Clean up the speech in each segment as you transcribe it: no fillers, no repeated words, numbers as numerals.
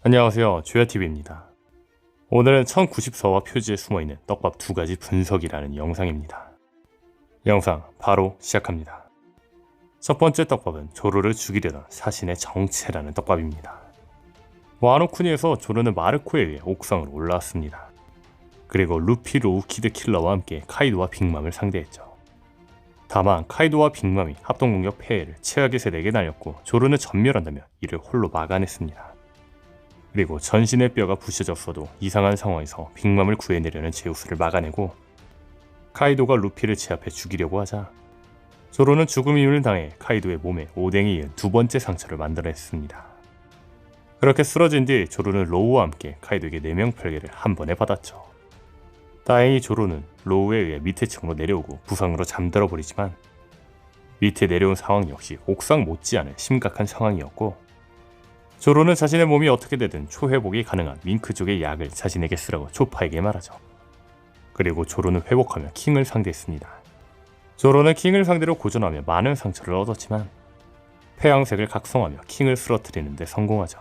안녕하세요, 조야TV입니다. 오늘은 1094화 표지에 숨어있는 떡밥 2가지 분석이라는 영상입니다. 영상 바로 시작합니다. 첫 번째 떡밥은 조로를 죽이려던 사신의 정체라는 떡밥입니다. 와노쿠니에서 조로는 마르코에 의해 옥상으로 올라왔습니다. 그리고 루피, 로우, 키드 킬러와 함께 카이도와 빅맘을 상대했죠. 다만 카이도와 빅맘이 합동공격 폐해를 최악의 세대에게 날렸고 조로는 전멸한다며 이를 홀로 막아냈습니다. 그리고 전신의 뼈가 부셔졌어도 이상한 상황에서 빅맘을 구해내려는 제우스를 막아내고 카이도가 루피를 제압해 죽이려고 하자 조로는 죽음 이유를 당해 카이도의 몸에 오뎅이 이은 두 번째 상처를 만들어냈습니다. 그렇게 쓰러진 뒤 조로는 로우와 함께 카이도에게 4명 별개를 한 번에 받았죠. 다행히 조로는 로우에 의해 밑에 층으로 내려오고 부상으로 잠들어 버리지만 밑에 내려온 상황 역시 옥상 못지않은 심각한 상황이었고 조로는 자신의 몸이 어떻게 되든 초회복이 가능한 밍크족의 약을 자신에게 쓰라고 초파에게 말하죠. 그리고 조로는 회복하며 킹을 상대했습니다. 조로는 킹을 상대로 고전하며 많은 상처를 얻었지만 폐양색을 각성하며 킹을 쓰러뜨리는 데 성공하죠.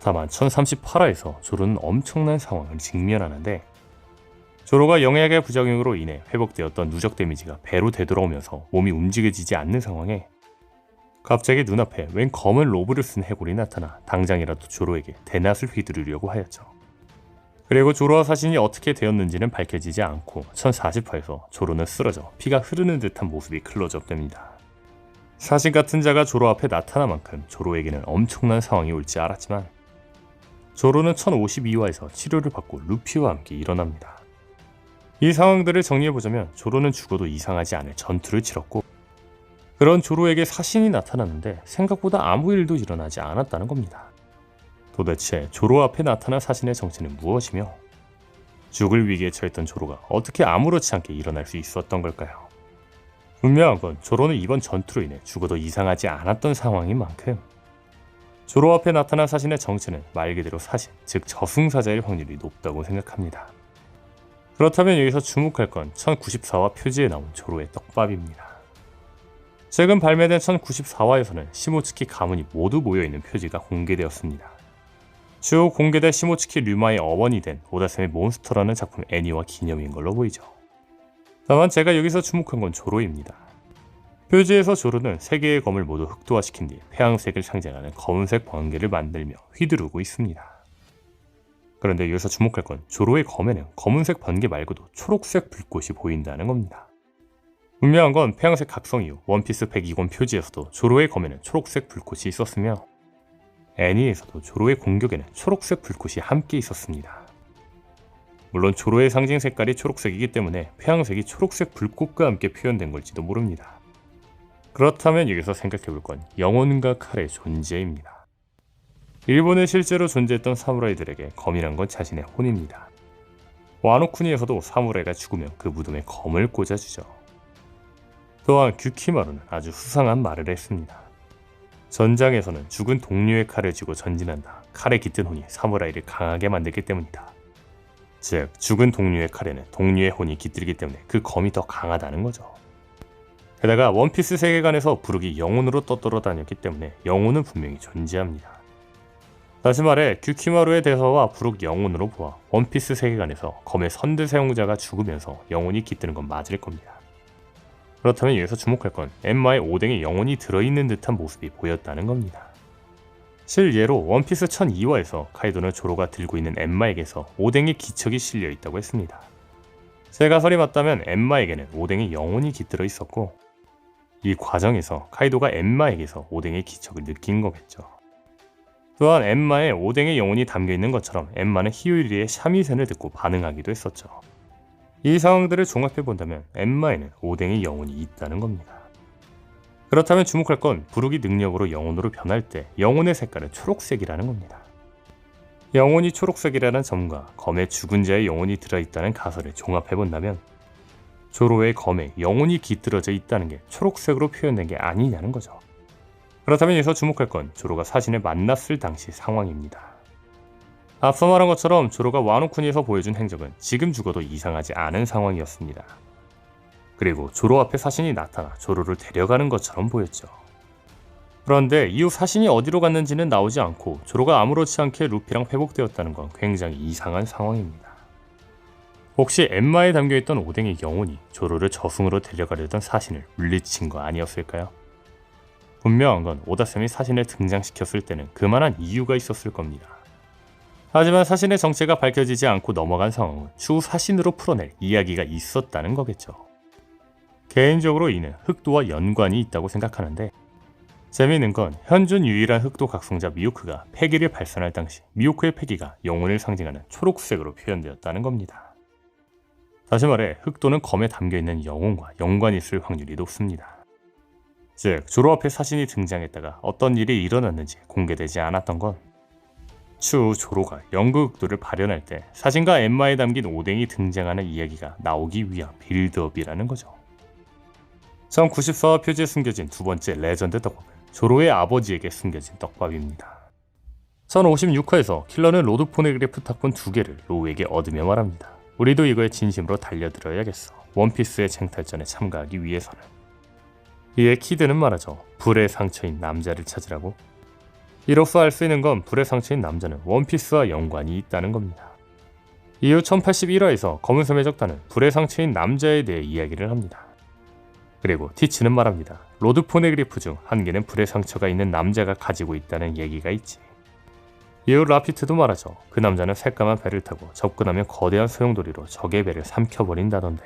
다만 1038화에서 조로는 엄청난 상황을 직면하는데 조로가 영약의 부작용으로 인해 회복되었던 누적 데미지가 배로 되돌아오면서 몸이 움직여지지 않는 상황에 갑자기 눈앞에 웬 검은 로브를 쓴 해골이 나타나 당장이라도 조로에게 대낮을 휘두르려고 하였죠. 그리고 조로와 사신이 어떻게 되었는지는 밝혀지지 않고 1040화에서 조로는 쓰러져 피가 흐르는 듯한 모습이 클로즈업됩니다. 사신 같은 자가 조로 앞에 나타난 만큼 조로에게는 엄청난 상황이 올지 알았지만 조로는 1052화에서 치료를 받고 루피와 함께 일어납니다. 이 상황들을 정리해보자면 조로는 죽어도 이상하지 않을 전투를 치렀고 그런 조로에게 사신이 나타났는데 생각보다 아무 일도 일어나지 않았다는 겁니다. 도대체 조로 앞에 나타난 사신의 정체는 무엇이며 죽을 위기에 처했던 조로가 어떻게 아무렇지 않게 일어날 수 있었던 걸까요? 분명한 건 조로는 이번 전투로 인해 죽어도 이상하지 않았던 상황인 만큼 조로 앞에 나타난 사신의 정체는 말 그대로 사신, 즉 저승사자일 확률이 높다고 생각합니다. 그렇다면 여기서 주목할 건 1094화 표지에 나온 조로의 떡밥입니다. 최근 발매된 1094화에서는 시모츠키 가문이 모두 모여있는 표지가 공개되었습니다. 주 공개된 시모츠키 류마의 어원이 된 오다셈의 몬스터라는 작품 애니와 기념인 걸로 보이죠. 다만 제가 여기서 주목한 건 조로입니다. 표지에서 조로는 3개의 검을 모두 흑도화시킨 뒤 폐양색을 상징하는 검은색 번개를 만들며 휘두르고 있습니다. 그런데 여기서 주목할 건 조로의 검에는 검은색 번개 말고도 초록색 불꽃이 보인다는 겁니다. 분명한 건 폐양색 각성 이후 원피스 102권 표지에서도 조로의 검에는 초록색 불꽃이 있었으며 애니에서도 조로의 공격에는 초록색 불꽃이 함께 있었습니다. 물론 조로의 상징 색깔이 초록색이기 때문에 폐양색이 초록색 불꽃과 함께 표현된 걸지도 모릅니다. 그렇다면 여기서 생각해볼 건 영혼과 칼의 존재입니다. 일본에 실제로 존재했던 사무라이들에게 검이란 건 자신의 혼입니다. 와노쿠니에서도 사무라이가 죽으면 그 무덤에 검을 꽂아주죠. 또한 규키마루는 아주 수상한 말을 했습니다. 전장에서는 죽은 동료의 칼을 쥐고 전진한다. 칼에 깃든 혼이 사무라이를 강하게 만들기 때문이다. 즉 죽은 동료의 칼에는 동료의 혼이 깃들기 때문에 그 검이 더 강하다는 거죠. 게다가 원피스 세계관에서 부르기 영혼으로 떠돌아다녔기 때문에 영혼은 분명히 존재합니다. 다시 말해 규키마루의 대사와 부룩 영혼으로 보아 원피스 세계관에서 검의 선드 사용자가 죽으면서 영혼이 깃드는 건 맞을 겁니다. 그렇다면 여기서 주목할 건 엠마의 오뎅에 영혼이 들어있는 듯한 모습이 보였다는 겁니다. 실예로 원피스 1002화에서 카이도는 조로가 들고 있는 엠마에게서 오뎅의 기척이 실려 있다고 했습니다. 제 가설이 맞다면 엠마에게는 오뎅에 영혼이 깃들어 있었고 이 과정에서 카이도가 엠마에게서 오뎅의 기척을 느낀 거겠죠. 또한 엠마에 오뎅의 영혼이 담겨있는 것처럼 엠마는 히요리의 샤미센을 듣고 반응하기도 했었죠. 이 상황들을 종합해본다면 엠마에는 오뎅의 영혼이 있다는 겁니다. 그렇다면 주목할 건 부르기 능력으로 영혼으로 변할 때 영혼의 색깔은 초록색이라는 겁니다. 영혼이 초록색이라는 점과 검에 죽은 자의 영혼이 들어있다는 가설을 종합해본다면 조로의 검에 영혼이 깃들어져 있다는 게 초록색으로 표현된 게 아니냐는 거죠. 그렇다면 여기서 주목할 건 조로가 사신을 만났을 당시 상황입니다. 앞서 말한 것처럼 조로가 와노쿠니에서 보여준 행적은 지금 죽어도 이상하지 않은 상황이었습니다. 그리고 조로 앞에 사신이 나타나 조로를 데려가는 것처럼 보였죠. 그런데 이후 사신이 어디로 갔는지는 나오지 않고 조로가 아무렇지 않게 루피랑 회복되었다는 건 굉장히 이상한 상황입니다. 혹시 엠마에 담겨있던 오뎅의 영혼이 조로를 저승으로 데려가려던 사신을 물리친 거 아니었을까요? 분명한 건 오다쌤이 사신을 등장시켰을 때는 그만한 이유가 있었을 겁니다. 하지만 사신의 정체가 밝혀지지 않고 넘어간 상황은 추후 사신으로 풀어낼 이야기가 있었다는 거겠죠. 개인적으로 이는 흑도와 연관이 있다고 생각하는데, 재미있는 건 현존 유일한 흑도 각성자 미호크가 패기를 발산할 당시 미호크의 패기가 영혼을 상징하는 초록색으로 표현되었다는 겁니다. 다시 말해 흑도는 검에 담겨있는 영혼과 연관이 있을 확률이 높습니다. 즉 조로 앞에 사신이 등장했다가 어떤 일이 일어났는지 공개되지 않았던 건 추후 조로가 연극 흑도를 발현할 때 사신과 엠마에 담긴 오뎅이 등장하는 이야기가 나오기 위한 빌드업이라는 거죠. 1094화 표지에 숨겨진 두 번째 레전드 떡밥은 조로의 아버지에게 숨겨진 떡밥입니다. 1056화에서 킬러는 로드 포네그래프 탁본 2개를 로우에게 얻으며 말합니다. 우리도 이거에 진심으로 달려들어야겠어. 원피스의 쟁탈전에 참가하기 위해서는. 이에 키드는 말하죠. 불의 상처인 남자를 찾으라고. 이로써 알 수 있는 건 불의 상처인 남자는 원피스와 연관이 있다는 겁니다. 이후 1081화에서 검은섬의 적단은 불의 상처인 남자에 대해 이야기를 합니다. 그리고 티치는 말합니다. 로드 포네그리프 중 한 개는 불의 상처가 있는 남자가 가지고 있다는 얘기가 있지. 이후 라피트도 말하죠. 그 남자는 새까만 배를 타고 접근하면 거대한 소용돌이로 적의 배를 삼켜버린다던데.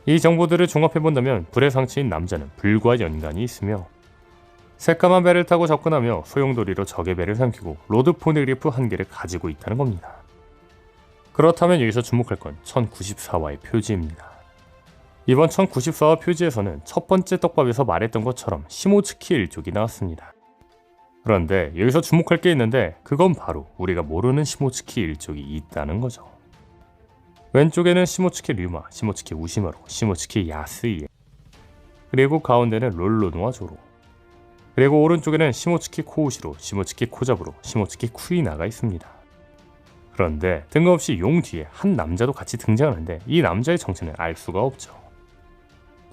이 정보들을 종합해본다면 불의 상처인 남자는 불과 연관이 있으며, 새까만 배를 타고 접근하며 소용돌이로 적의 배를 삼키고 로드 포네그리프 한 개를 가지고 있다는 겁니다. 그렇다면 여기서 주목할 건 1094화의 표지입니다. 이번 1094화 표지에서는 첫 번째 떡밥에서 말했던 것처럼 시모츠키 일족이 나왔습니다. 그런데 여기서 주목할 게 있는데 그건 바로 우리가 모르는 시모츠키 일족이 있다는 거죠. 왼쪽에는 시모츠키 류마, 시모츠키 우시마루, 시모츠키 야스이에, 그리고 가운데는 롤로노와 조로, 그리고 오른쪽에는 시모츠키 코우시로, 시모츠키 코자부로, 시모츠키 쿠이나가 있습니다. 그런데 뜬금없이 용 뒤에 한 남자도 같이 등장하는데 이 남자의 정체는 알 수가 없죠.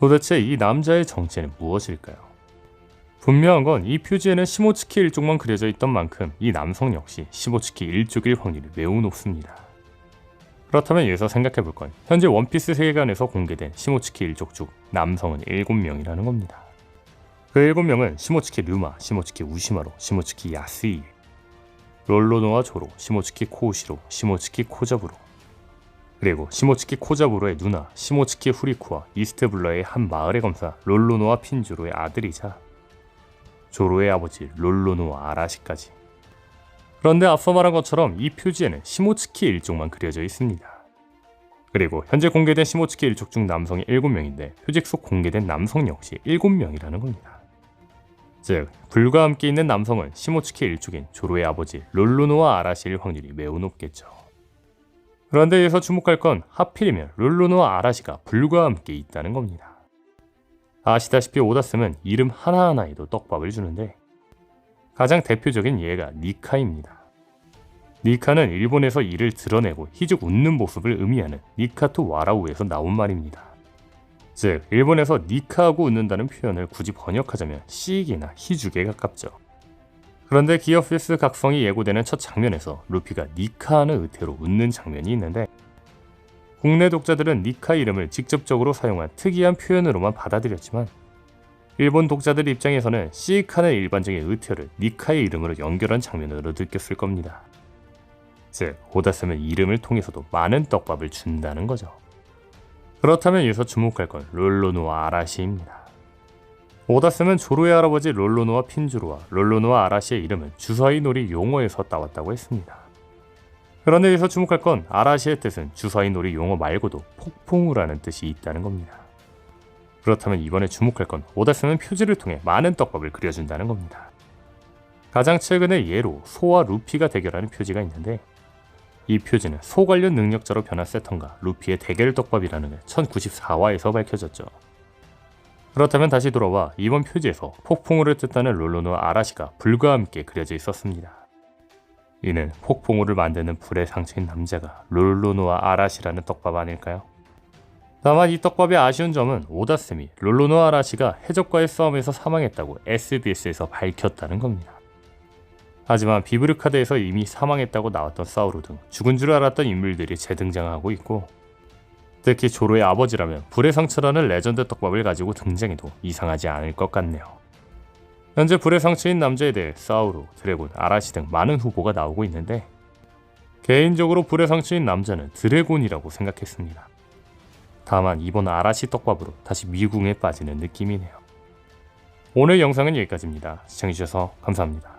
도대체 이 남자의 정체는 무엇일까요? 분명한 건 이 표지에는 시모츠키 일족만 그려져 있던 만큼 이 남성 역시 시모츠키 일족일 확률이 매우 높습니다. 그렇다면 여기서 생각해볼 건 현재 원피스 세계관에서 공개된 시모츠키 일족 중 남성은 7명이라는 겁니다. 그 7명은 시모츠키 류마, 시모츠키 우시마루, 시모츠키 야스이, 롤로노와 조로, 시모츠키 코우시로, 시모츠키 코자부로, 그리고 시모츠키 코자부로의 누나 시모츠키 후리쿠와 이스트블러의 한 마을의 검사 롤로노와 핀주로의 아들이자 조로의 아버지 롤로노와 아라시까지. 그런데 앞서 말한 것처럼 이 표지에는 시모츠키 일족만 그려져 있습니다. 그리고 현재 공개된 시모츠키 일족 중 남성이 7명인데 표직 속 공개된 남성 역시 7명이라는 겁니다. 즉 불과 함께 있는 남성은 시모츠키 일족인 조로의 아버지 롤로노와 아라시일 확률이 매우 높겠죠. 그런데 여기서 주목할 건 하필이면 롤로노와 아라시가 불과 함께 있다는 겁니다. 아시다시피 오다쌤은 이름 하나하나에도 떡밥을 주는데 가장 대표적인 예가 니카입니다. 니카는 일본에서 이를 드러내고 희죽 웃는 모습을 의미하는 니카토 와라우에서 나온 말입니다. 즉 일본에서 니카하고 웃는다는 표현을 굳이 번역하자면 시익이나 희죽에 가깝죠. 그런데 기어피스 각성이 예고되는 첫 장면에서 루피가 니카하는 의태로 웃는 장면이 있는데 국내 독자들은 니카 이름을 직접적으로 사용한 특이한 표현으로만 받아들였지만 일본 독자들 입장에서는 시익하는 일반적인 의태어를 니카의 이름으로 연결한 장면으로 느꼈을 겁니다. 즉 오다쌤은 이름을 통해서도 많은 떡밥을 준다는 거죠. 그렇다면 여기서 주목할 건 롤로노와 아라시입니다. 오다쌤은 조로의 할아버지 롤로노와 핀주로와 롤로노와 아라시의 이름은 주사위 놀이 용어에서 따왔다고 했습니다. 그런데 여기서 주목할 건 아라시의 뜻은 주사위 놀이 용어 말고도 폭풍우라는 뜻이 있다는 겁니다. 그렇다면 이번에 주목할 건 오다쌤은 표지를 통해 많은 떡밥을 그려준다는 겁니다. 가장 최근의 예로 소와 루피가 대결하는 표지가 있는데 이 표지는 소 관련 능력자로 변한 세턴과 루피의 대결 떡밥이라는 게 1094화에서 밝혀졌죠. 그렇다면 다시 돌아와 이번 표지에서 폭풍우를 뜻하는 롤로노와 아라시가 불과 함께 그려져 있었습니다. 이는 폭풍우를 만드는 불의 상처인 남자가 롤로노와 아라시라는 떡밥 아닐까요? 다만 이 떡밥의 아쉬운 점은 오다쌤이 롤로노 아라시가 해적과의 싸움에서 사망했다고 SBS에서 밝혔다는 겁니다. 하지만 비브르카드에서 이미 사망했다고 나왔던 사우루 등 죽은 줄 알았던 인물들이 재등장하고 있고, 특히 조로의 아버지라면 불의 상처라는 레전드 떡밥을 가지고 등장해도 이상하지 않을 것 같네요. 현재 불의 상처인 남자에 대해 사우루, 드래곤, 아라시 등 많은 후보가 나오고 있는데, 개인적으로 불의 상처인 남자는 드래곤이라고 생각했습니다. 다만 이번 아라시 떡밥으로 다시 미궁에 빠지는 느낌이네요. 오늘 영상은 여기까지입니다. 시청해주셔서 감사합니다.